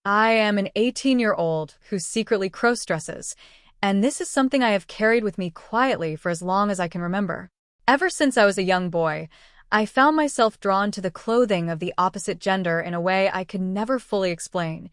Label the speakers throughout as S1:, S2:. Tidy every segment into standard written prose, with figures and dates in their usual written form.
S1: I am an 18-year-old who secretly crossdresses, and this is something I have carried with me quietly for as long as I can remember. Ever since I was a young boy, I found myself drawn to the clothing of the opposite gender in a way I could never fully explain,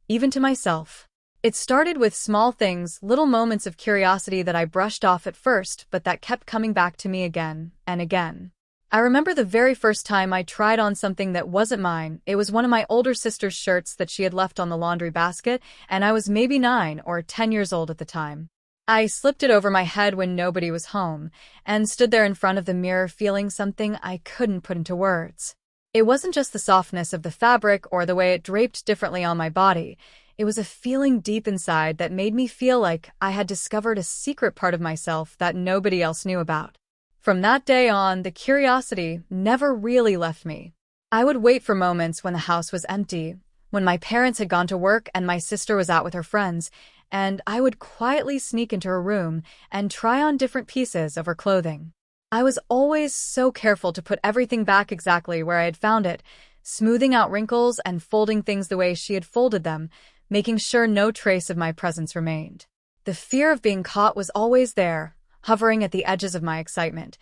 S1: even to myself. It started with small things, little moments of curiosity that I brushed off at first, but that kept coming back to me again and again. I remember the very first time I tried on something that wasn't mine. It was one of my older sister's shirts that she had left on the laundry basket, and I was maybe 9 or 10 years old at the time. I slipped it over my head when nobody was home, and stood there in front of the mirror feeling something I couldn't put into words. It wasn't just the softness of the fabric or the way it draped differently on my body. It was a feeling deep inside that made me feel like I had discovered a secret part of myself that nobody else knew about. From that day on, the curiosity never really left me. I would wait for moments when the house was empty, when my parents had gone to work and my sister was out with her friends, and I would quietly sneak into her room and try on different pieces of her clothing. I was always so careful to put everything back exactly where I had found it, smoothing out wrinkles and folding things the way she had folded them, making sure no trace of my presence remained. The fear of being caught was always there, hovering at the edges of my excitement,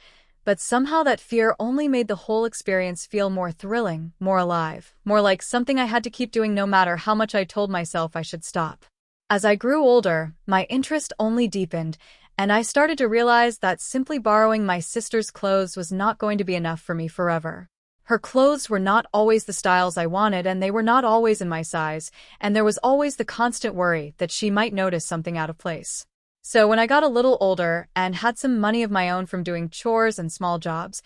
S1: but somehow that fear only made the whole experience feel more thrilling, more alive, more like something I had to keep doing no matter how much I told myself I should stop. As I grew older, my interest only deepened, and I started to realize that simply borrowing my sister's clothes was not going to be enough for me forever. Her clothes were not always the styles I wanted, and they were not always in my size, and there was always the constant worry that she might notice something out of place. So when I got a little older and had some money of my own from doing chores and small jobs,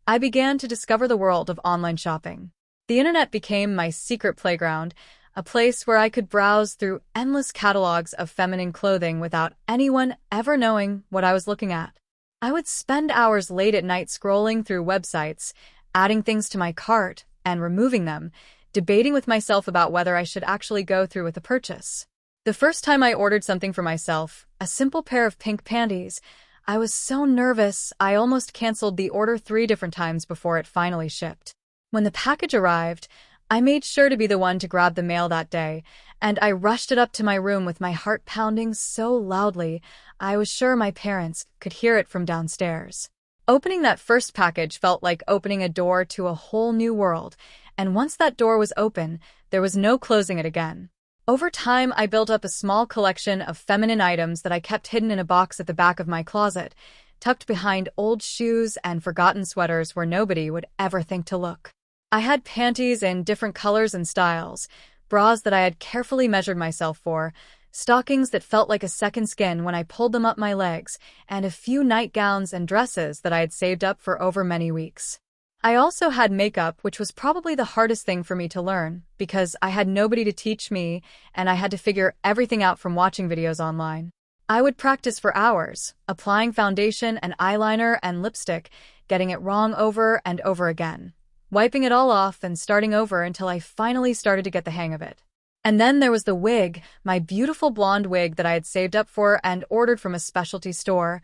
S1: I began to discover the world of online shopping. The internet became my secret playground, a place where I could browse through endless catalogs of feminine clothing without anyone ever knowing what I was looking at. I would spend hours late at night scrolling through websites, adding things to my cart and removing them, debating with myself about whether I should actually go through with the purchase. The first time I ordered something for myself, a simple pair of pink panties, I was so nervous I almost canceled the order 3 different times before it finally shipped. When the package arrived, I made sure to be the one to grab the mail that day, and I rushed it up to my room with my heart pounding so loudly I was sure my parents could hear it from downstairs. Opening that first package felt like opening a door to a whole new world, and once that door was open, there was no closing it again. Over time, I built up a small collection of feminine items that I kept hidden in a box at the back of my closet, tucked behind old shoes and forgotten sweaters where nobody would ever think to look. I had panties in different colors and styles, bras that I had carefully measured myself for, stockings that felt like a second skin when I pulled them up my legs, and a few nightgowns and dresses that I had saved up for over many weeks. I also had makeup, which was probably the hardest thing for me to learn, because I had nobody to teach me, and I had to figure everything out from watching videos online. I would practice for hours, applying foundation and eyeliner and lipstick, getting it wrong over and over again, wiping it all off and starting over until I finally started to get the hang of it. And then there was the wig, my beautiful blonde wig that I had saved up for and ordered from a specialty store,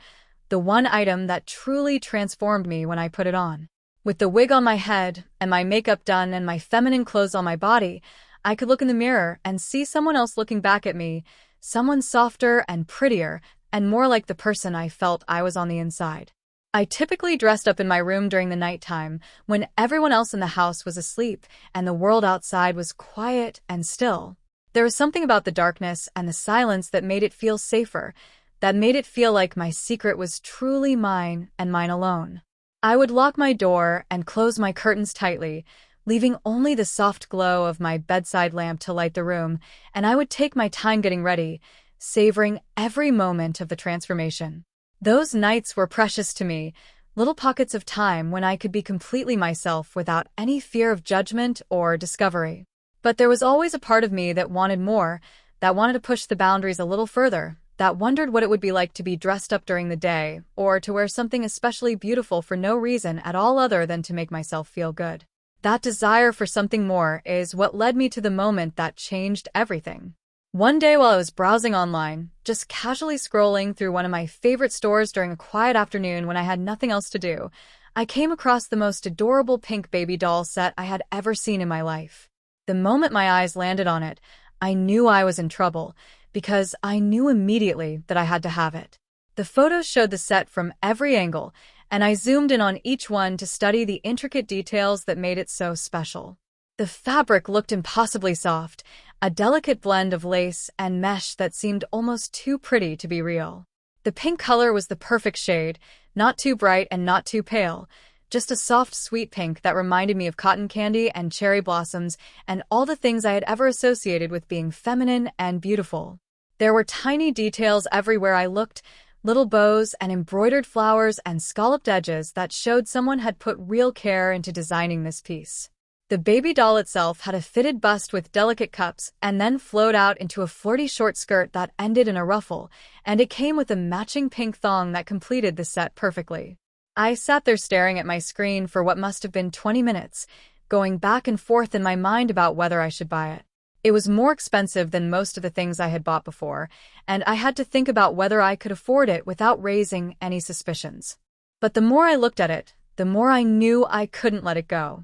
S1: the one item that truly transformed me when I put it on. With the wig on my head, and my makeup done, and my feminine clothes on my body, I could look in the mirror and see someone else looking back at me, someone softer and prettier, and more like the person I felt I was on the inside. I typically dressed up in my room during the nighttime, when everyone else in the house was asleep and the world outside was quiet and still. There was something about the darkness and the silence that made it feel safer, that made it feel like my secret was truly mine and mine alone. I would lock my door and close my curtains tightly, leaving only the soft glow of my bedside lamp to light the room, and I would take my time getting ready, savoring every moment of the transformation. Those nights were precious to me, little pockets of time when I could be completely myself without any fear of judgment or discovery. But there was always a part of me that wanted more, that wanted to push the boundaries a little further, that wondered what it would be like to be dressed up during the day, or to wear something especially beautiful for no reason at all other than to make myself feel good. That desire for something more is what led me to the moment that changed everything. One day while I was browsing online, just casually scrolling through one of my favorite stores during a quiet afternoon when I had nothing else to do, I came across the most adorable pink baby doll set I had ever seen in my life. The moment my eyes landed on it, I knew I was in trouble, because I knew immediately that I had to have it. The photos showed the set from every angle, and I zoomed in on each one to study the intricate details that made it so special. The fabric looked impossibly soft, a delicate blend of lace and mesh that seemed almost too pretty to be real. The pink color was the perfect shade, not too bright and not too pale, just a soft, sweet pink that reminded me of cotton candy and cherry blossoms and all the things I had ever associated with being feminine and beautiful. There were tiny details everywhere I looked, little bows and embroidered flowers and scalloped edges that showed someone had put real care into designing this piece. The baby doll itself had a fitted bust with delicate cups and then flowed out into a flirty short skirt that ended in a ruffle, and it came with a matching pink thong that completed the set perfectly. I sat there staring at my screen for what must have been 20 minutes, going back and forth in my mind about whether I should buy it. It was more expensive than most of the things I had bought before, and I had to think about whether I could afford it without raising any suspicions. But the more I looked at it, the more I knew I couldn't let it go.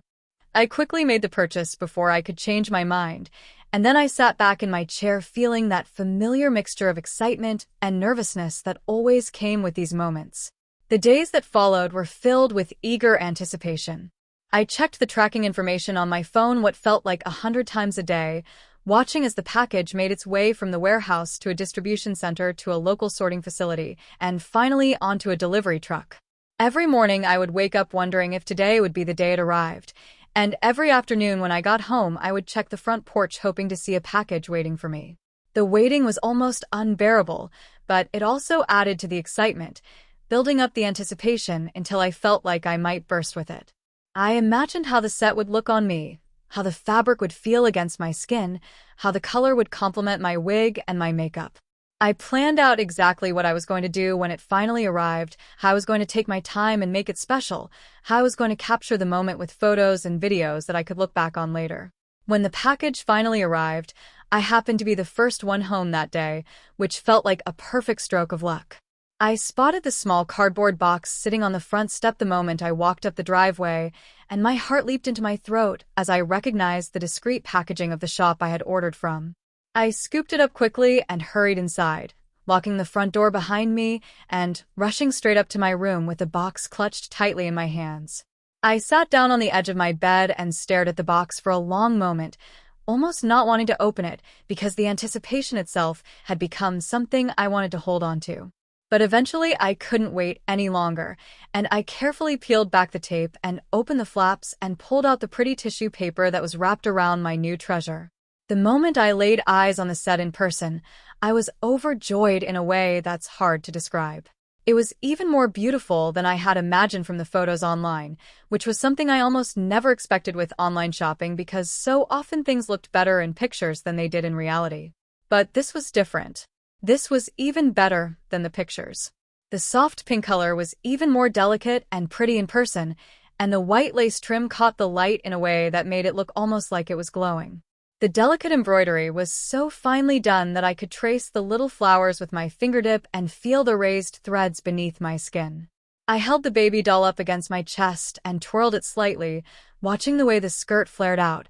S1: I quickly made the purchase before I could change my mind, and then I sat back in my chair feeling that familiar mixture of excitement and nervousness that always came with these moments. The days that followed were filled with eager anticipation. I checked the tracking information on my phone what felt like 100 times a day, watching as the package made its way from the warehouse to a distribution center to a local sorting facility, and finally onto a delivery truck. Every morning I would wake up wondering if today would be the day it arrived, and every afternoon when I got home I would check the front porch hoping to see a package waiting for me. The waiting was almost unbearable, but it also added to the excitement, building up the anticipation until I felt like I might burst with it. I imagined how the set would look on me, how the fabric would feel against my skin, how the color would complement my wig and my makeup. I planned out exactly what I was going to do when it finally arrived, how I was going to take my time and make it special, how I was going to capture the moment with photos and videos that I could look back on later. When the package finally arrived, I happened to be the first one home that day, which felt like a perfect stroke of luck. I spotted the small cardboard box sitting on the front step the moment I walked up the driveway, and my heart leaped into my throat as I recognized the discreet packaging of the shop I had ordered from. I scooped it up quickly and hurried inside, locking the front door behind me and rushing straight up to my room with the box clutched tightly in my hands. I sat down on the edge of my bed and stared at the box for a long moment, almost not wanting to open it because the anticipation itself had become something I wanted to hold on to. But eventually I couldn't wait any longer, and I carefully peeled back the tape and opened the flaps and pulled out the pretty tissue paper that was wrapped around my new treasure. The moment I laid eyes on the set in person, I was overjoyed in a way that's hard to describe. It was even more beautiful than I had imagined from the photos online, which was something I almost never expected with online shopping because so often things looked better in pictures than they did in reality. But this was different. This was even better than the pictures. The soft pink color was even more delicate and pretty in person, and the white lace trim caught the light in a way that made it look almost like it was glowing. The delicate embroidery was so finely done that I could trace the little flowers with my fingertip and feel the raised threads beneath my skin. I held the baby doll up against my chest and twirled it slightly, watching the way the skirt flared out,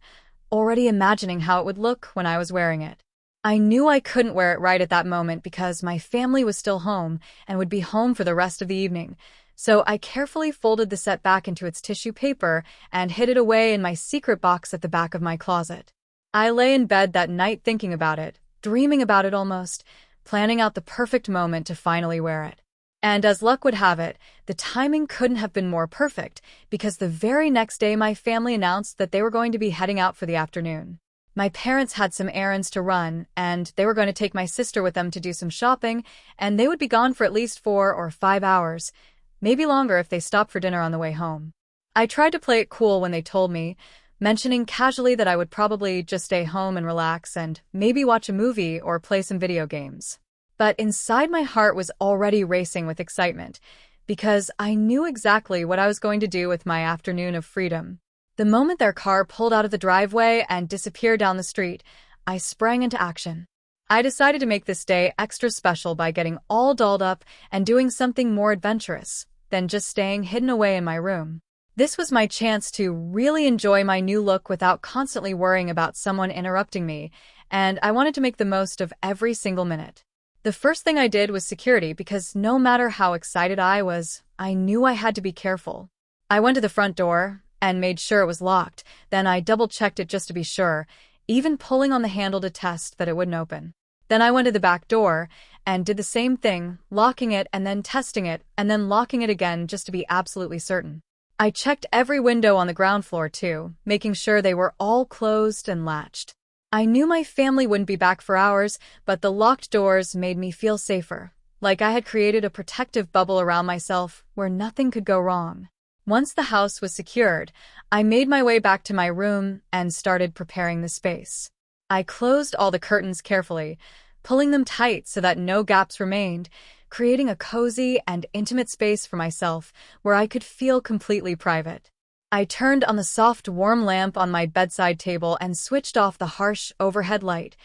S1: already imagining how it would look when I was wearing it. I knew I couldn't wear it right at that moment because my family was still home and would be home for the rest of the evening, so I carefully folded the set back into its tissue paper and hid it away in my secret box at the back of my closet. I lay in bed that night thinking about it, dreaming about it almost, planning out the perfect moment to finally wear it. And as luck would have it, the timing couldn't have been more perfect because the very next day my family announced that they were going to be heading out for the afternoon. My parents had some errands to run, and they were going to take my sister with them to do some shopping, and they would be gone for at least 4 or 5 hours, maybe longer if they stopped for dinner on the way home. I tried to play it cool when they told me, mentioning casually that I would probably just stay home and relax and maybe watch a movie or play some video games. But inside my heart was already racing with excitement, because I knew exactly what I was going to do with my afternoon of freedom. The moment their car pulled out of the driveway and disappeared down the street, I sprang into action. I decided to make this day extra special by getting all dolled up and doing something more adventurous than just staying hidden away in my room. This was my chance to really enjoy my new look without constantly worrying about someone interrupting me, and I wanted to make the most of every single minute. The first thing I did was security because no matter how excited I was, I knew I had to be careful. I went to the front door and made sure it was locked, then I double-checked it just to be sure, even pulling on the handle to test that it wouldn't open. Then I went to the back door and did the same thing, locking it and then testing it and then locking it again just to be absolutely certain. I checked every window on the ground floor too, making sure they were all closed and latched. I knew my family wouldn't be back for hours, but the locked doors made me feel safer, like I had created a protective bubble around myself where nothing could go wrong. Once the house was secured, I made my way back to my room and started preparing the space. I closed all the curtains carefully, pulling them tight so that no gaps remained, creating a cozy and intimate space for myself where I could feel completely private. I turned on the soft, warm lamp on my bedside table and switched off the harsh overhead light,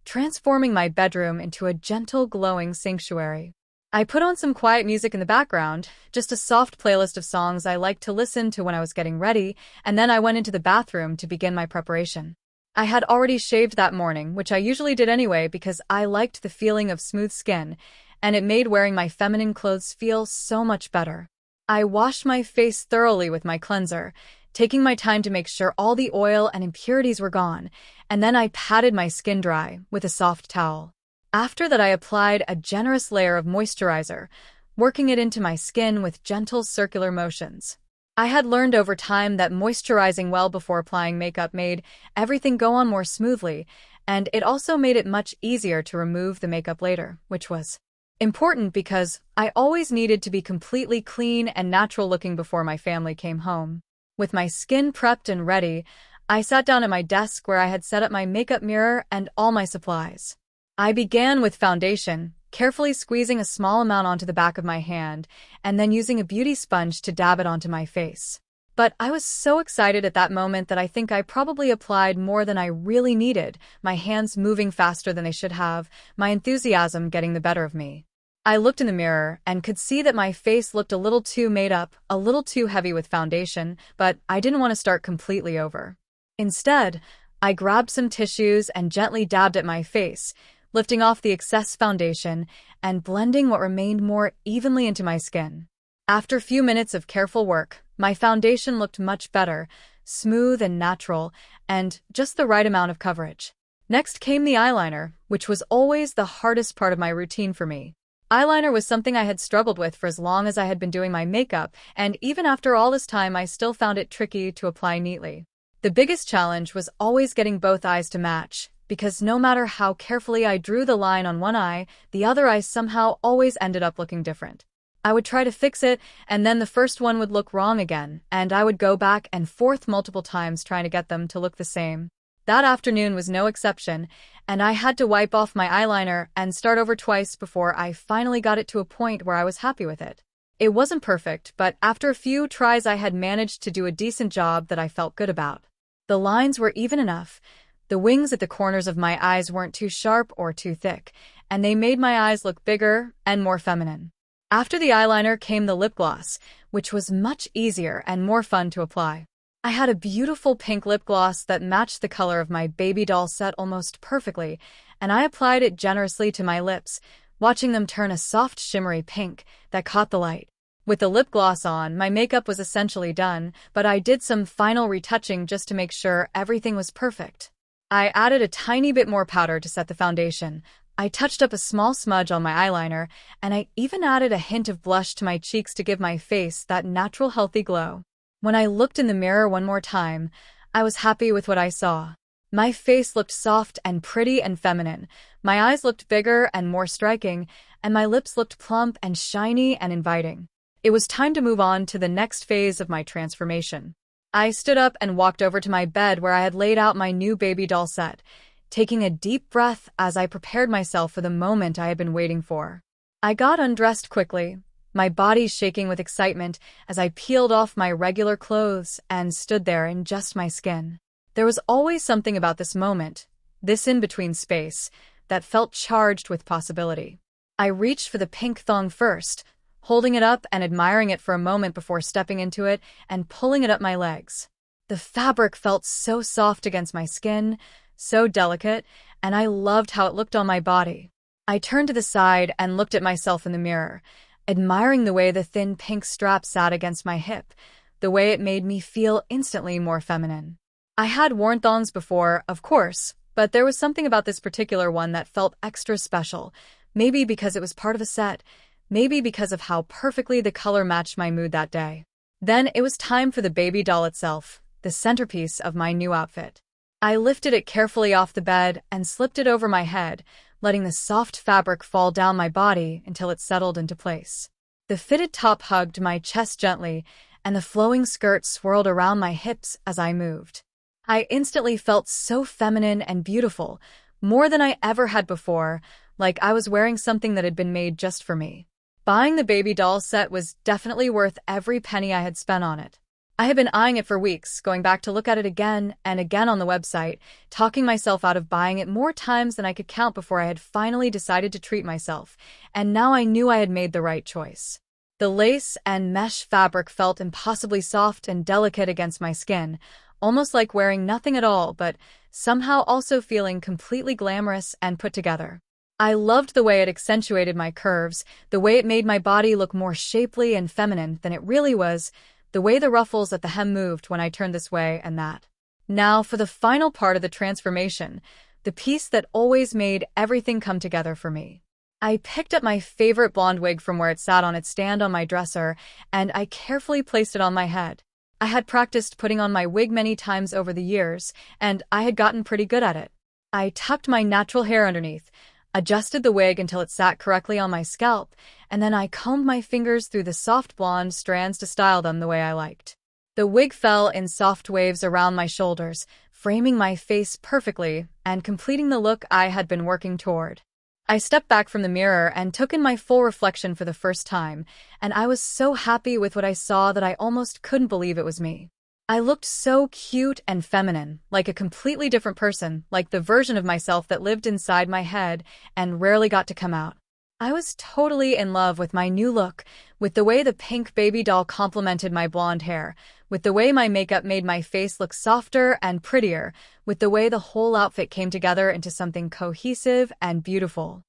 S1: transforming my bedroom into a gentle, glowing sanctuary. I put on some quiet music in the background, just a soft playlist of songs I liked to listen to when I was getting ready, and then I went into the bathroom to begin my preparation. I had already shaved that morning, which I usually did anyway because I liked the feeling of smooth skin, and it made wearing my feminine clothes feel so much better. I washed my face thoroughly with my cleanser, taking my time to make sure all the oil and impurities were gone, and then I patted my skin dry with a soft towel. After that, I applied a generous layer of moisturizer, working it into my skin with gentle circular motions. I had learned over time that moisturizing well before applying makeup made everything go on more smoothly, and it also made it much easier to remove the makeup later, which was important because I always needed to be completely clean and natural looking before my family came home. With my skin prepped and ready, I sat down at my desk where I had set up my makeup mirror and all my supplies. I began with foundation, carefully squeezing a small amount onto the back of my hand, and then using a beauty sponge to dab it onto my face. But I was so excited at that moment that I think I probably applied more than I really needed, my hands moving faster than they should have, my enthusiasm getting the better of me. I looked in the mirror and could see that my face looked a little too made up, a little too heavy with foundation, but I didn't want to start completely over. Instead, I grabbed some tissues and gently dabbed at my face, lifting off the excess foundation and blending what remained more evenly into my skin. After a few minutes of careful work, my foundation looked much better, smooth and natural, and just the right amount of coverage. Next came the eyeliner, which was always the hardest part of my routine for me. Eyeliner was something I had struggled with for as long as I had been doing my makeup, and even after all this time I still found it tricky to apply neatly. The biggest challenge was always getting both eyes to match, because no matter how carefully I drew the line on one eye, the other eye somehow always ended up looking different. I would try to fix it, and then the first one would look wrong again, and I would go back and forth multiple times trying to get them to look the same. That afternoon was no exception, and I had to wipe off my eyeliner and start over twice before I finally got it to a point where I was happy with it. It wasn't perfect, but after a few tries I had managed to do a decent job that I felt good about. The lines were even enough. The wings at the corners of my eyes weren't too sharp or too thick, and they made my eyes look bigger and more feminine. After the eyeliner came the lip gloss, which was much easier and more fun to apply. I had a beautiful pink lip gloss that matched the color of my baby doll set almost perfectly, and I applied it generously to my lips, watching them turn a soft shimmery pink that caught the light. With the lip gloss on, my makeup was essentially done, but I did some final retouching just to make sure everything was perfect. I added a tiny bit more powder to set the foundation. I touched up a small smudge on my eyeliner, and I even added a hint of blush to my cheeks to give my face that natural healthy glow. When I looked in the mirror one more time, I was happy with what I saw. My face looked soft and pretty and feminine, my eyes looked bigger and more striking, and my lips looked plump and shiny and inviting. It was time to move on to the next phase of my transformation. I stood up and walked over to my bed where I had laid out my new baby doll set, taking a deep breath as I prepared myself for the moment I had been waiting for. I got undressed quickly, my body shaking with excitement as I peeled off my regular clothes and stood there in just my skin. There was always something about this moment, this in-between space, that felt charged with possibility. I reached for the pink thong first, holding it up and admiring it for a moment before stepping into it and pulling it up my legs. The fabric felt so soft against my skin, so delicate, and I loved how it looked on my body. I turned to the side and looked at myself in the mirror, admiring the way the thin pink strap sat against my hip, the way it made me feel instantly more feminine. I had worn thongs before, of course, but there was something about this particular one that felt extra special, maybe because it was part of a set, maybe because of how perfectly the color matched my mood that day. Then it was time for the baby doll itself, the centerpiece of my new outfit. I lifted it carefully off the bed and slipped it over my head, letting the soft fabric fall down my body until it settled into place. The fitted top hugged my chest gently, and the flowing skirt swirled around my hips as I moved. I instantly felt so feminine and beautiful, more than I ever had before, like I was wearing something that had been made just for me. Buying the baby doll set was definitely worth every penny I had spent on it. I had been eyeing it for weeks, going back to look at it again and again on the website, talking myself out of buying it more times than I could count before I had finally decided to treat myself, and now I knew I had made the right choice. The lace and mesh fabric felt impossibly soft and delicate against my skin, almost like wearing nothing at all, but somehow also feeling completely glamorous and put together. I loved the way it accentuated my curves, the way it made my body look more shapely and feminine than it really was, the way the ruffles at the hem moved when I turned this way and that. Now for the final part of the transformation, the piece that always made everything come together for me. I picked up my favorite blonde wig from where it sat on its stand on my dresser, and I carefully placed it on my head. I had practiced putting on my wig many times over the years, and I had gotten pretty good at it. I tucked my natural hair underneath, adjusted the wig until it sat correctly on my scalp, and then I combed my fingers through the soft blonde strands to style them the way I liked. The wig fell in soft waves around my shoulders, framing my face perfectly and completing the look I had been working toward. I stepped back from the mirror and took in my full reflection for the first time, and I was so happy with what I saw that I almost couldn't believe it was me. I looked so cute and feminine, like a completely different person, like the version of myself that lived inside my head and rarely got to come out. I was totally in love with my new look, with the way the pink baby doll complemented my blonde hair, with the way my makeup made my face look softer and prettier, with the way the whole outfit came together into something cohesive and beautiful.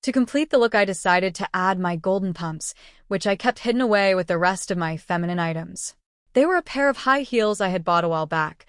S1: To complete the look, I decided to add my golden pumps, which I kept hidden away with the rest of my feminine items. They were a pair of high heels I had bought a while back,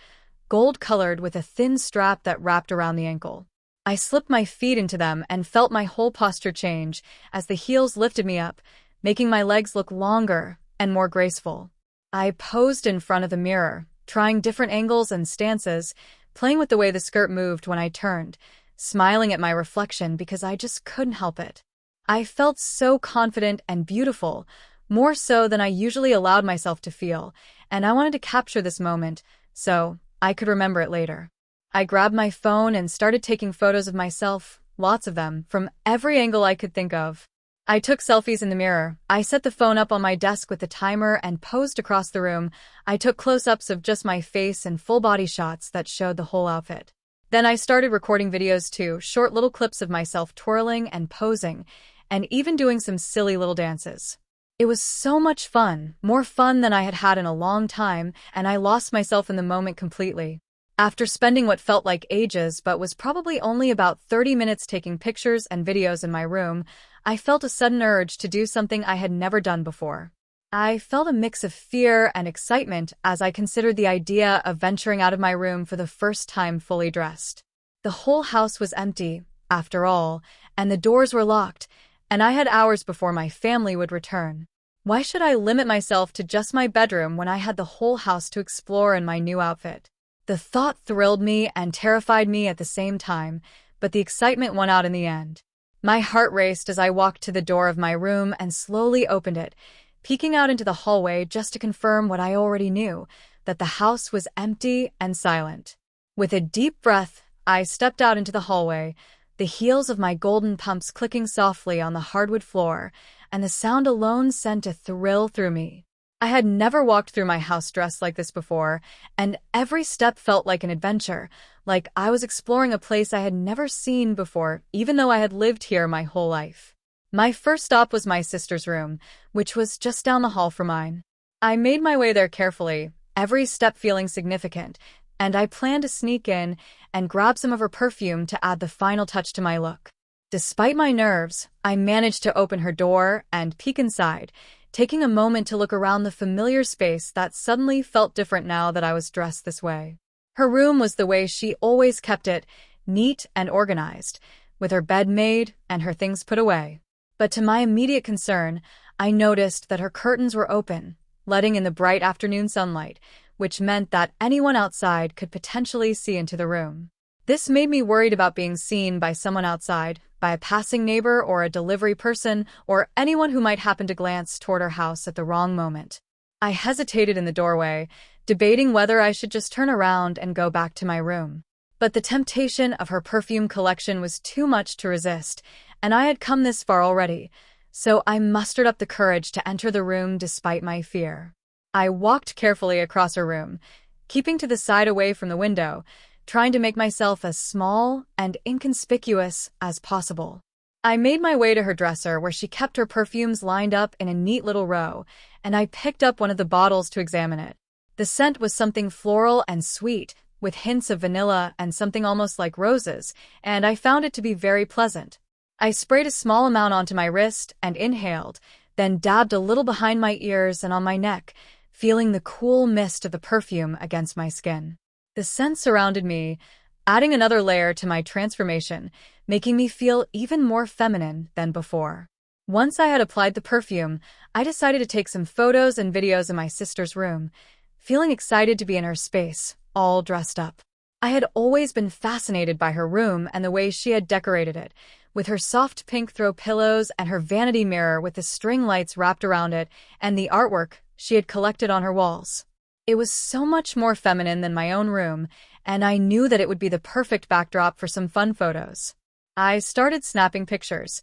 S1: gold-colored with a thin strap that wrapped around the ankle. I slipped my feet into them and felt my whole posture change as the heels lifted me up, making my legs look longer and more graceful. I posed in front of the mirror, trying different angles and stances, playing with the way the skirt moved when I turned, smiling at my reflection because I just couldn't help it. I felt so confident and beautiful, more so than I usually allowed myself to feel, and I wanted to capture this moment so I could remember it later. I grabbed my phone and started taking photos of myself, lots of them, from every angle I could think of. I took selfies in the mirror. I set the phone up on my desk with the timer and posed across the room. I took close-ups of just my face and full-body shots that showed the whole outfit. Then I started recording videos too, short little clips of myself twirling and posing, and even doing some silly little dances. It was so much fun, more fun than I had had in a long time, and I lost myself in the moment completely. After spending what felt like ages but was probably only about 30 minutes taking pictures and videos in my room, I felt a sudden urge to do something I had never done before. I felt a mix of fear and excitement as I considered the idea of venturing out of my room for the first time fully dressed. The whole house was empty, after all, and the doors were locked, and I had hours before my family would return. Why should I limit myself to just my bedroom when I had the whole house to explore in my new outfit? The thought thrilled me and terrified me at the same time, but the excitement won out in the end. My heart raced as I walked to the door of my room and slowly opened it, peeking out into the hallway just to confirm what I already knew, that the house was empty and silent. With a deep breath, I stepped out into the hallway, the heels of my golden pumps clicking softly on the hardwood floor, and the sound alone sent a thrill through me. I had never walked through my house dressed like this before, and every step felt like an adventure, like I was exploring a place I had never seen before, even though I had lived here my whole life. My first stop was my sister's room, which was just down the hall from mine. I made my way there carefully, every step feeling significant, and I planned to sneak in and grab some of her perfume to add the final touch to my look. Despite my nerves, I managed to open her door and peek inside, taking a moment to look around the familiar space that suddenly felt different now that I was dressed this way. Her room was the way she always kept it, neat and organized, with her bed made and her things put away. But to my immediate concern, I noticed that her curtains were open, letting in the bright afternoon sunlight, which meant that anyone outside could potentially see into the room. This made me worried about being seen by someone outside, by a passing neighbor or a delivery person, or anyone who might happen to glance toward our house at the wrong moment. I hesitated in the doorway, debating whether I should just turn around and go back to my room. But the temptation of her perfume collection was too much to resist, and I had come this far already, so I mustered up the courage to enter the room despite my fear. I walked carefully across her room, keeping to the side away from the window, trying to make myself as small and inconspicuous as possible. I made my way to her dresser where she kept her perfumes lined up in a neat little row, and I picked up one of the bottles to examine it. The scent was something floral and sweet, with hints of vanilla and something almost like roses, and I found it to be very pleasant. I sprayed a small amount onto my wrist and inhaled, then dabbed a little behind my ears and on my neck, feeling the cool mist of the perfume against my skin. The scent surrounded me, adding another layer to my transformation, making me feel even more feminine than before. Once I had applied the perfume, I decided to take some photos and videos in my sister's room, feeling excited to be in her space, all dressed up. I had always been fascinated by her room and the way she had decorated it, with her soft pink throw pillows and her vanity mirror with the string lights wrapped around it and the artwork she had collected on her walls. It was so much more feminine than my own room, and I knew that it would be the perfect backdrop for some fun photos. I started snapping pictures,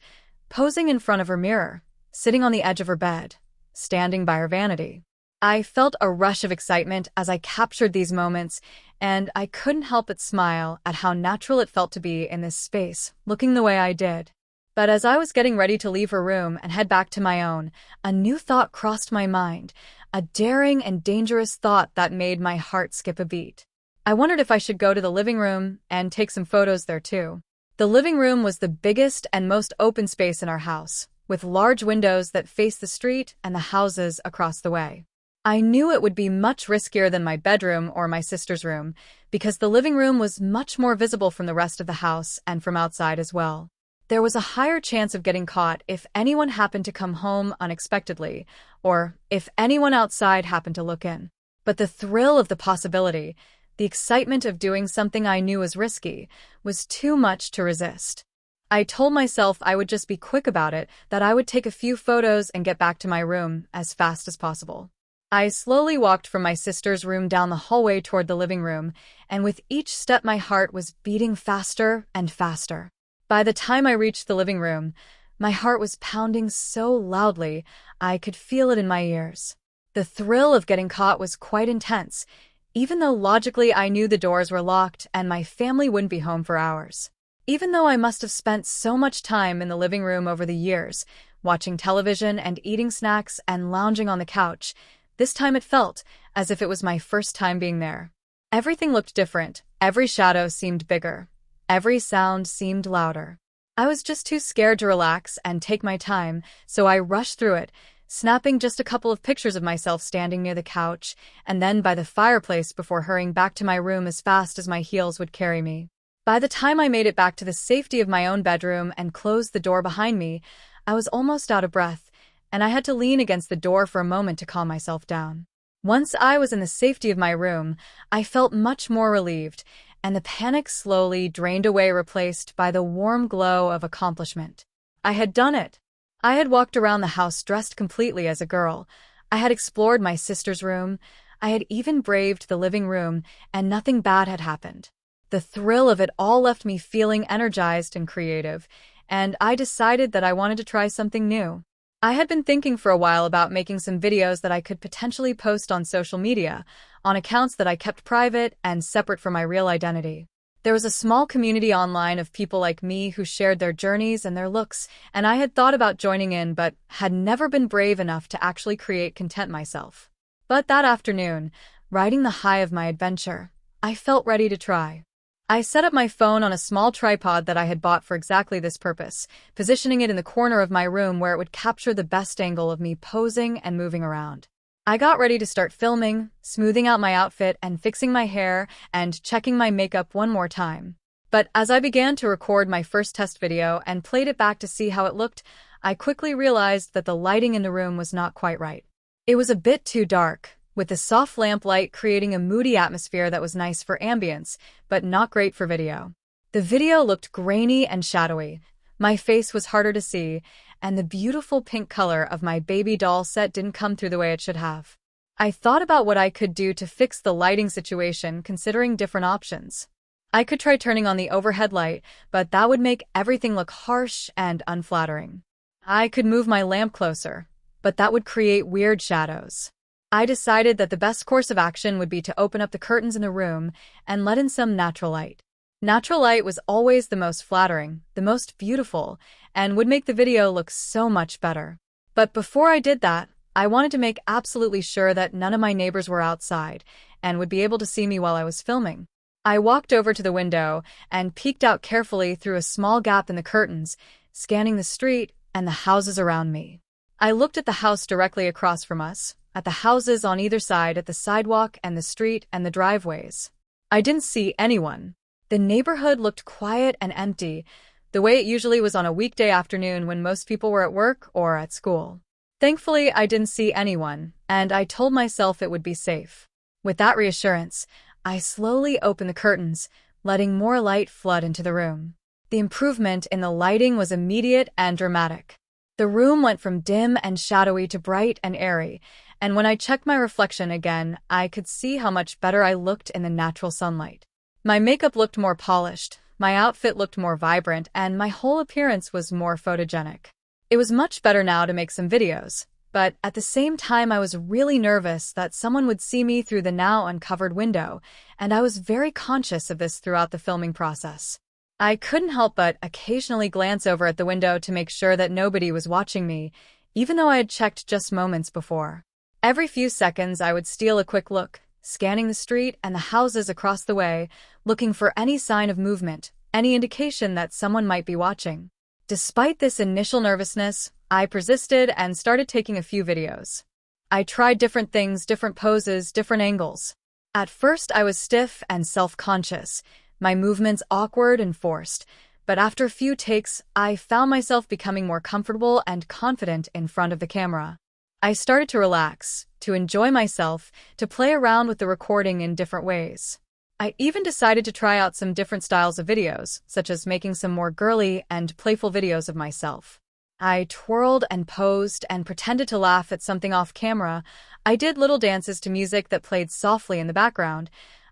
S1: posing in front of her mirror, sitting on the edge of her bed, standing by her vanity. I felt a rush of excitement as I captured these moments, and I couldn't help but smile at how natural it felt to be in this space, looking the way I did. But as I was getting ready to leave her room and head back to my own, a new thought crossed my mind, a daring and dangerous thought that made my heart skip a beat. I wondered if I should go to the living room and take some photos there too. The living room was the biggest and most open space in our house, with large windows that faced the street and the houses across the way. I knew it would be much riskier than my bedroom or my sister's room, because the living room was much more visible from the rest of the house and from outside as well. There was a higher chance of getting caught if anyone happened to come home unexpectedly, or if anyone outside happened to look in. But the thrill of the possibility, the excitement of doing something I knew was risky, was too much to resist. I told myself I would just be quick about it, that I would take a few photos and get back to my room as fast as possible. I slowly walked from my sister's room down the hallway toward the living room, and with each step my heart was beating faster and faster. By the time I reached the living room, my heart was pounding so loudly I could feel it in my ears. The thrill of getting caught was quite intense, even though logically I knew the doors were locked and my family wouldn't be home for hours. Even though I must have spent so much time in the living room over the years, watching television and eating snacks and lounging on the couch, this time it felt as if it was my first time being there. Everything looked different, every shadow seemed bigger. Every sound seemed louder. I was just too scared to relax and take my time, so I rushed through it, snapping just a couple of pictures of myself standing near the couch and then by the fireplace before hurrying back to my room as fast as my heels would carry me. By the time I made it back to the safety of my own bedroom and closed the door behind me, I was almost out of breath, and I had to lean against the door for a moment to calm myself down. Once I was in the safety of my room, I felt much more relieved, and the panic slowly drained away, replaced by the warm glow of accomplishment. I had done it. I had walked around the house dressed completely as a girl. I had explored my sister's room. I had even braved the living room, and nothing bad had happened. The thrill of it all left me feeling energized and creative, and I decided that I wanted to try something new. I had been thinking for a while about making some videos that I could potentially post on social media, on accounts that I kept private and separate from my real identity. There was a small community online of people like me who shared their journeys and their looks, and I had thought about joining in but had never been brave enough to actually create content myself. But that afternoon, riding the high of my adventure, I felt ready to try. I set up my phone on a small tripod that I had bought for exactly this purpose, positioning it in the corner of my room where it would capture the best angle of me posing and moving around. I got ready to start filming, smoothing out my outfit and fixing my hair and checking my makeup one more time. But as I began to record my first test video and played it back to see how it looked, I quickly realized that the lighting in the room was not quite right. It was a bit too dark, with the soft lamp light creating a moody atmosphere that was nice for ambience, but not great for video. The video looked grainy and shadowy, my face was harder to see, and the beautiful pink color of my baby doll set didn't come through the way it should have. I thought about what I could do to fix the lighting situation, considering different options. I could try turning on the overhead light, but that would make everything look harsh and unflattering. I could move my lamp closer, but that would create weird shadows. I decided that the best course of action would be to open up the curtains in the room and let in some natural light. Natural light was always the most flattering, the most beautiful, and would make the video look so much better. But before I did that, I wanted to make absolutely sure that none of my neighbors were outside and would be able to see me while I was filming. I walked over to the window and peeked out carefully through a small gap in the curtains, scanning the street and the houses around me. I looked at the house directly across from us, at the houses on either side, at the sidewalk and the street and the driveways. I didn't see anyone. The neighborhood looked quiet and empty, the way it usually was on a weekday afternoon when most people were at work or at school. Thankfully, I didn't see anyone, and I told myself it would be safe. With that reassurance, I slowly opened the curtains, letting more light flood into the room. The improvement in the lighting was immediate and dramatic. The room went from dim and shadowy to bright and airy, and when I checked my reflection again, I could see how much better I looked in the natural sunlight. My makeup looked more polished, my outfit looked more vibrant, and my whole appearance was more photogenic. It was much better now to make some videos, but at the same time I was really nervous that someone would see me through the now uncovered window, and I was very conscious of this throughout the filming process. I couldn't help but occasionally glance over at the window to make sure that nobody was watching me, even though I had checked just moments before. Every few seconds I would steal a quick look, scanning the street and the houses across the way, looking for any sign of movement, any indication that someone might be watching. Despite this initial nervousness, I persisted and started taking a few videos. I tried different things, different poses, different angles. At first I was stiff and self-conscious, my movements awkward and forced, but after a few takes, I found myself becoming more comfortable and confident in front of the camera. I started to relax, to enjoy myself, to play around with the recording in different ways. I even decided to try out some different styles of videos, such as making some more girly and playful videos of myself. I twirled and posed and pretended to laugh at something off camera. I did little dances to music that played softly in the background.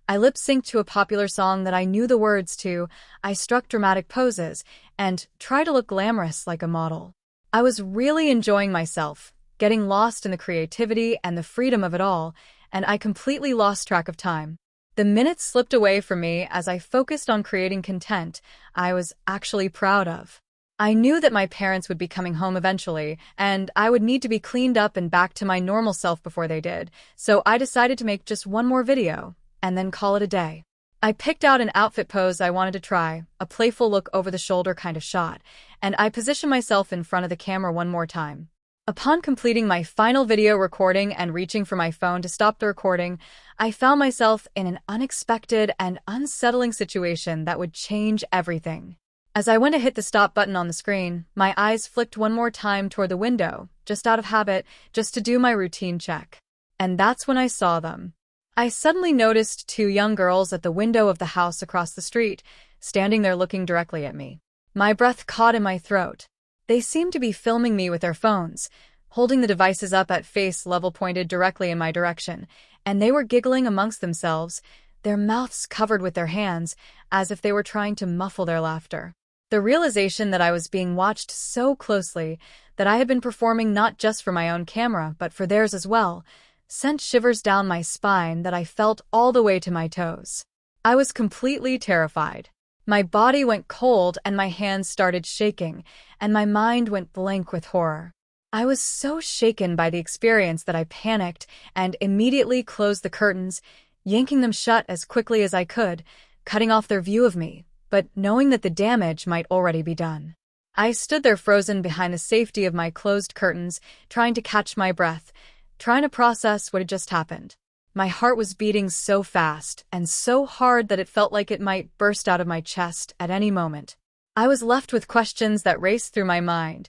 S1: I lip-synced to a popular song that I knew the words to. I struck dramatic poses and tried to look glamorous like a model. I was really enjoying myself, getting lost in the creativity and the freedom of it all, and I completely lost track of time. The minutes slipped away from me as I focused on creating content I was actually proud of. I knew that my parents would be coming home eventually, and I would need to be cleaned up and back to my normal self before they did, so I decided to make just one more video, and then call it a day. I picked out an outfit pose I wanted to try, a playful look over the shoulder kind of shot, and I positioned myself in front of the camera one more time. Upon completing my final video recording and reaching for my phone to stop the recording, I found myself in an unexpected and unsettling situation that would change everything. As I went to hit the stop button on the screen, my eyes flicked one more time toward the window, just out of habit, just to do my routine check. And that's when I saw them. I suddenly noticed two young girls at the window of the house across the street, standing there looking directly at me. My breath caught in my throat. They seemed to be filming me with their phones, holding the devices up at face level pointed directly in my direction, and they were giggling amongst themselves, their mouths covered with their hands, as if they were trying to muffle their laughter. The realization that I was being watched so closely, that I had been performing not just for my own camera but for theirs as well, sent shivers down my spine that I felt all the way to my toes. I was completely terrified. My body went cold and my hands started shaking, and my mind went blank with horror. I was so shaken by the experience that I panicked and immediately closed the curtains, yanking them shut as quickly as I could, cutting off their view of me, but knowing that the damage might already be done. I stood there frozen behind the safety of my closed curtains, trying to catch my breath, trying to process what had just happened. My heart was beating so fast and so hard that it felt like it might burst out of my chest at any moment. I was left with questions that raced through my mind,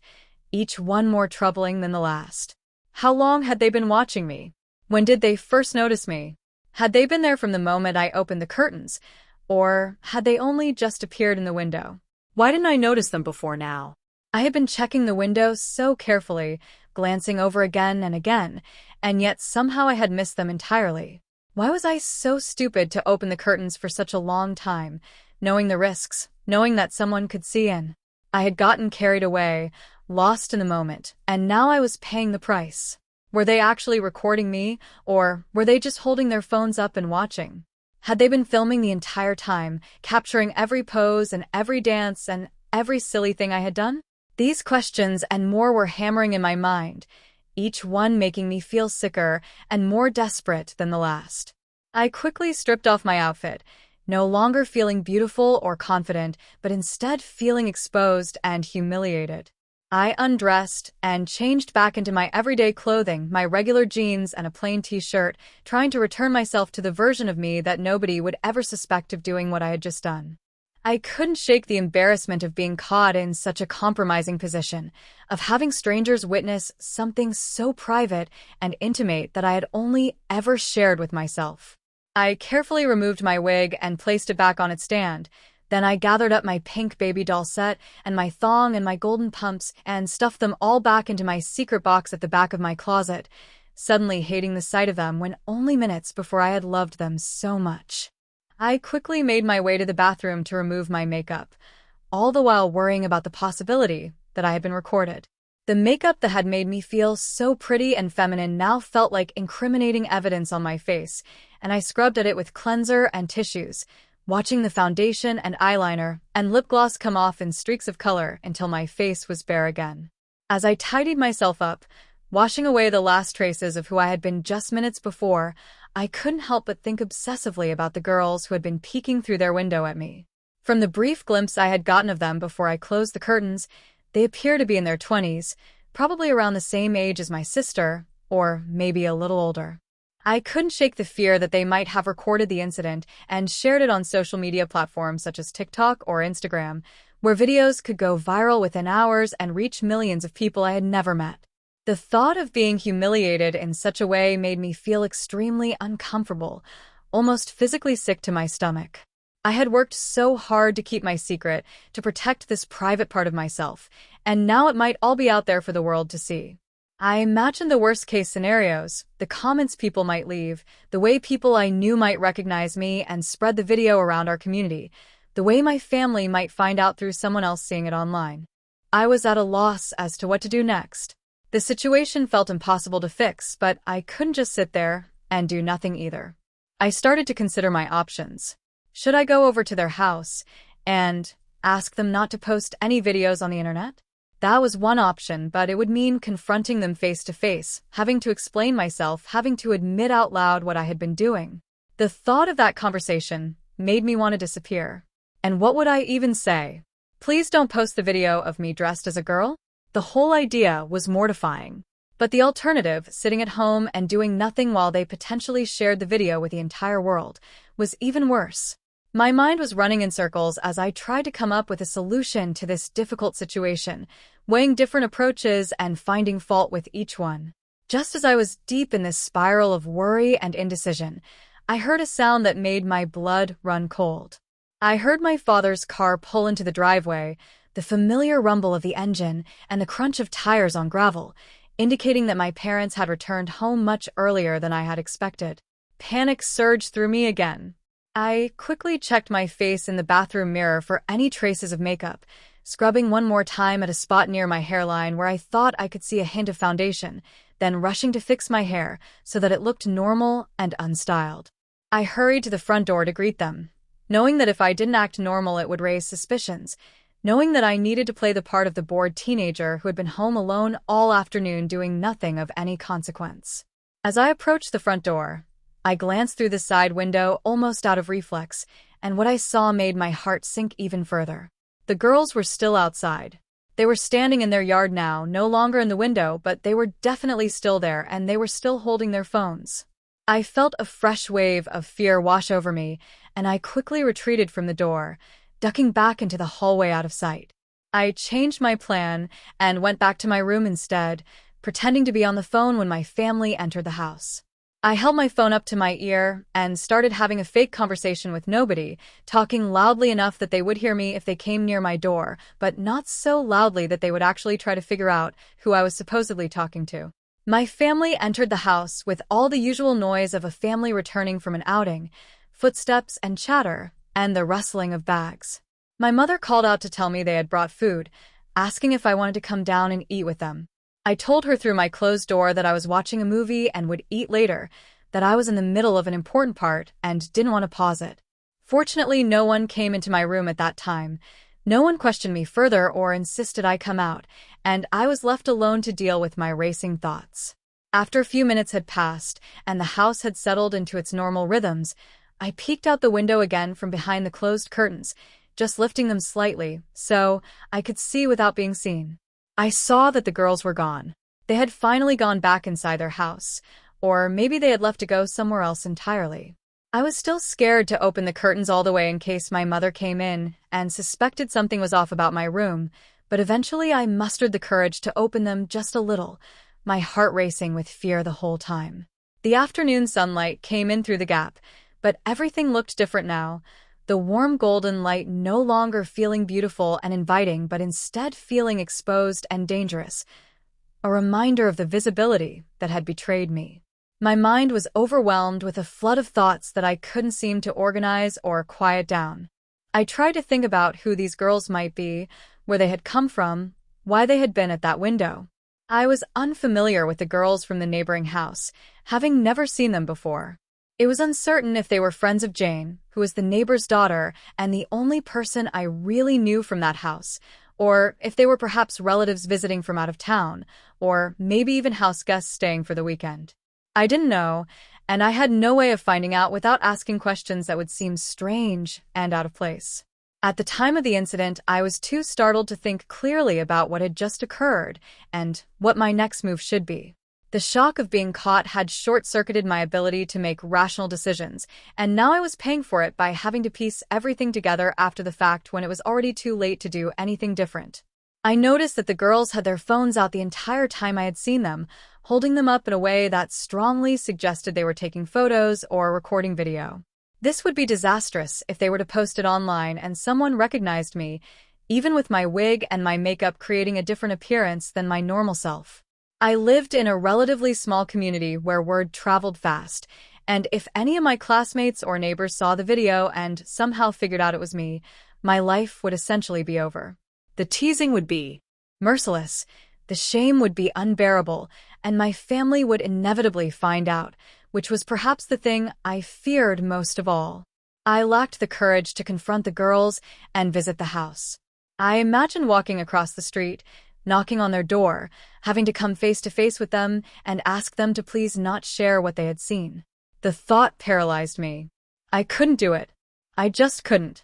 S1: each one more troubling than the last. How long had they been watching me? When did they first notice me? Had they been there from the moment I opened the curtains, or had they only just appeared in the window? Why didn't I notice them before now? I had been checking the window so carefully, glancing over again and again, and yet somehow I had missed them entirely. Why was I so stupid to open the curtains for such a long time, knowing the risks, knowing that someone could see in? I had gotten carried away, lost in the moment, and now I was paying the price. Were they actually recording me, or were they just holding their phones up and watching? Had they been filming the entire time, capturing every pose and every dance and every silly thing I had done? These questions and more were hammering in my mind, each one making me feel sicker and more desperate than the last. I quickly stripped off my outfit, no longer feeling beautiful or confident, but instead feeling exposed and humiliated. I undressed and changed back into my everyday clothing, my regular jeans and a plain t-shirt, trying to return myself to the version of me that nobody would ever suspect of doing what I had just done. I couldn't shake the embarrassment of being caught in such a compromising position, of having strangers witness something so private and intimate that I had only ever shared with myself. I carefully removed my wig and placed it back on its stand. Then I gathered up my pink baby doll set and my thong and my golden pumps and stuffed them all back into my secret box at the back of my closet, suddenly hating the sight of them when only minutes before I had loved them so much. I quickly made my way to the bathroom to remove my makeup, all the while worrying about the possibility that I had been recorded. The makeup that had made me feel so pretty and feminine now felt like incriminating evidence on my face, and I scrubbed at it with cleanser and tissues, watching the foundation and eyeliner and lip gloss come off in streaks of color until my face was bare again. As I tidied myself up, washing away the last traces of who I had been just minutes before, I couldn't help but think obsessively about the girls who had been peeking through their window at me. From the brief glimpse I had gotten of them before I closed the curtains, they appear to be in their 20s, probably around the same age as my sister, or maybe a little older. I couldn't shake the fear that they might have recorded the incident and shared it on social media platforms such as TikTok or Instagram, where videos could go viral within hours and reach millions of people I had never met. The thought of being humiliated in such a way made me feel extremely uncomfortable, almost physically sick to my stomach. I had worked so hard to keep my secret, to protect this private part of myself, and now it might all be out there for the world to see. I imagined the worst-case scenarios, the comments people might leave, the way people I knew might recognize me and spread the video around our community, the way my family might find out through someone else seeing it online. I was at a loss as to what to do next. The situation felt impossible to fix, but I couldn't just sit there and do nothing either. I started to consider my options. Should I go over to their house and ask them not to post any videos on the internet? That was one option, but it would mean confronting them face to face, having to explain myself, having to admit out loud what I had been doing. The thought of that conversation made me want to disappear. And what would I even say? Please don't post the video of me dressed as a girl? The whole idea was mortifying. But the alternative, sitting at home and doing nothing while they potentially shared the video with the entire world, was even worse. My mind was running in circles as I tried to come up with a solution to this difficult situation, weighing different approaches and finding fault with each one. Just as I was deep in this spiral of worry and indecision, I heard a sound that made my blood run cold. I heard my father's car pull into the driveway, the familiar rumble of the engine and the crunch of tires on gravel, indicating that my parents had returned home much earlier than I had expected. Panic surged through me again. I quickly checked my face in the bathroom mirror for any traces of makeup, scrubbing one more time at a spot near my hairline where I thought I could see a hint of foundation, then rushing to fix my hair so that it looked normal and unstyled. I hurried to the front door to greet them, knowing that if I didn't act normal it would raise suspicions, knowing that I needed to play the part of the bored teenager who had been home alone all afternoon doing nothing of any consequence. As I approached the front door, I glanced through the side window almost out of reflex, and what I saw made my heart sink even further. The girls were still outside. They were standing in their yard now, no longer in the window, but they were definitely still there, and they were still holding their phones. I felt a fresh wave of fear wash over me, and I quickly retreated from the door, ducking back into the hallway out of sight. I changed my plan and went back to my room instead, pretending to be on the phone when my family entered the house. I held my phone up to my ear and started having a fake conversation with nobody, talking loudly enough that they would hear me if they came near my door, but not so loudly that they would actually try to figure out who I was supposedly talking to. My family entered the house with all the usual noise of a family returning from an outing, footsteps and chatter, and the rustling of bags. My mother called out to tell me they had brought food, asking if I wanted to come down and eat with them. I told her through my closed door that I was watching a movie and would eat later, that I was in the middle of an important part and didn't want to pause it. Fortunately, no one came into my room at that time. No one questioned me further or insisted I come out, and I was left alone to deal with my racing thoughts. After a few minutes had passed and the house had settled into its normal rhythms, I peeked out the window again from behind the closed curtains, just lifting them slightly so I could see without being seen. I saw that the girls were gone. They had finally gone back inside their house, or maybe they had left to go somewhere else entirely. I was still scared to open the curtains all the way in case my mother came in and suspected something was off about my room, but eventually I mustered the courage to open them just a little, my heart racing with fear the whole time. The afternoon sunlight came in through the gap, but everything looked different now. The warm golden light no longer feeling beautiful and inviting, but instead feeling exposed and dangerous, a reminder of the visibility that had betrayed me. My mind was overwhelmed with a flood of thoughts that I couldn't seem to organize or quiet down. I tried to think about who these girls might be, where they had come from, why they had been at that window. I was unfamiliar with the girls from the neighboring house, having never seen them before. It was uncertain if they were friends of Jane, who was the neighbor's daughter and the only person I really knew from that house, or if they were perhaps relatives visiting from out of town, or maybe even house guests staying for the weekend. I didn't know, and I had no way of finding out without asking questions that would seem strange and out of place. At the time of the incident, I was too startled to think clearly about what had just occurred and what my next move should be. The shock of being caught had short-circuited my ability to make rational decisions, and now I was paying for it by having to piece everything together after the fact when it was already too late to do anything different. I noticed that the girls had their phones out the entire time I had seen them, holding them up in a way that strongly suggested they were taking photos or recording video. This would be disastrous if they were to post it online and someone recognized me, even with my wig and my makeup creating a different appearance than my normal self. I lived in a relatively small community where word traveled fast, and if any of my classmates or neighbors saw the video and somehow figured out it was me, my life would essentially be over. The teasing would be merciless, the shame would be unbearable, and my family would inevitably find out, which was perhaps the thing I feared most of all. I lacked the courage to confront the girls and visit the house. I imagined walking across the street, knocking on their door, having to come face to face with them and ask them to please not share what they had seen. The thought paralyzed me. I couldn't do it. I just couldn't.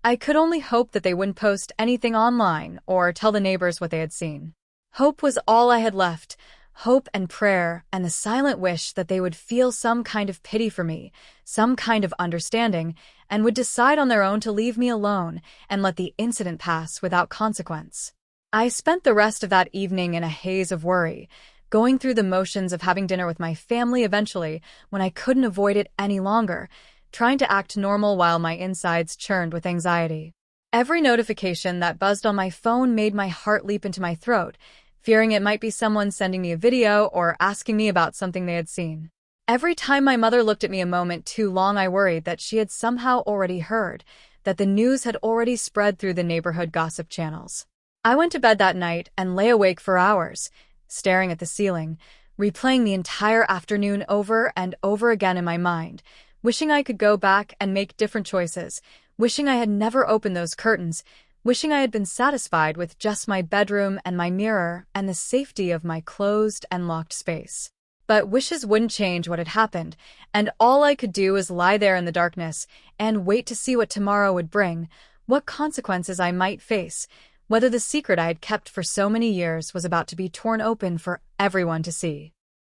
S1: I could only hope that they wouldn't post anything online or tell the neighbors what they had seen. Hope was all I had left, hope and prayer and the silent wish that they would feel some kind of pity for me, some kind of understanding, and would decide on their own to leave me alone and let the incident pass without consequence. I spent the rest of that evening in a haze of worry, going through the motions of having dinner with my family eventually when I couldn't avoid it any longer, trying to act normal while my insides churned with anxiety. Every notification that buzzed on my phone made my heart leap into my throat, fearing it might be someone sending me a video or asking me about something they had seen. Every time my mother looked at me a moment too long, I worried that she had somehow already heard, that the news had already spread through the neighborhood gossip channels. I went to bed that night and lay awake for hours, staring at the ceiling, replaying the entire afternoon over and over again in my mind, wishing I could go back and make different choices, wishing I had never opened those curtains, wishing I had been satisfied with just my bedroom and my mirror and the safety of my closed and locked space. But wishes wouldn't change what had happened, and all I could do was lie there in the darkness and wait to see what tomorrow would bring, what consequences I might face, whether the secret I had kept for so many years was about to be torn open for everyone to see.